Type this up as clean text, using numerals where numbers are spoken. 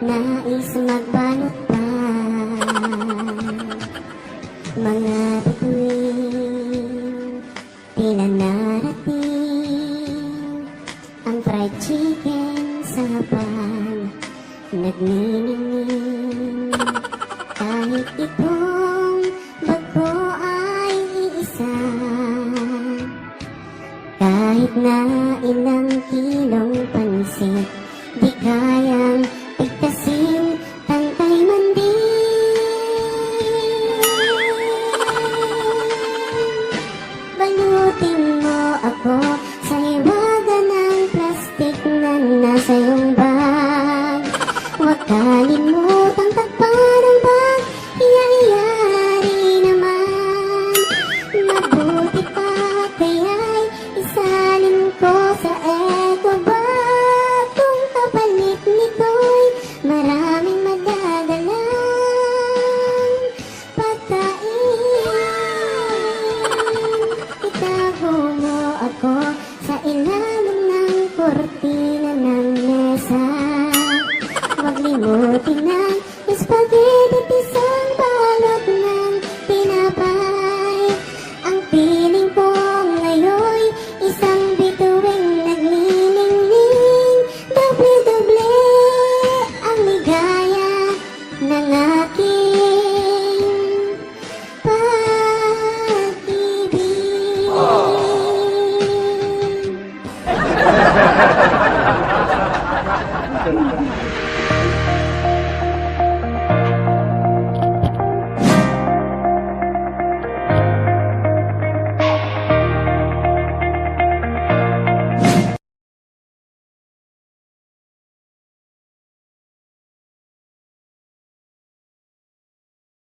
nais magbalot pa. Mga bituin, tila narating ang fried chicken sa hapag, nagniningning. Kahit itong bagpo ay iisa, kahit na ilang kilong pansit, di kayang pigtasin, tangkay man din. Balutin mo ako sa hiwaga ng plastik na nasa iyong bag. Huwag kalimutang takpan ang bag, iyayari naman. Mabuti pa kaya'y isalin ko sa eco bag. Kung kapalit nito'y maraming madadalang pagkain. Itago mo ako sa ilalim ng kortina ng mesa. Huwag limutin na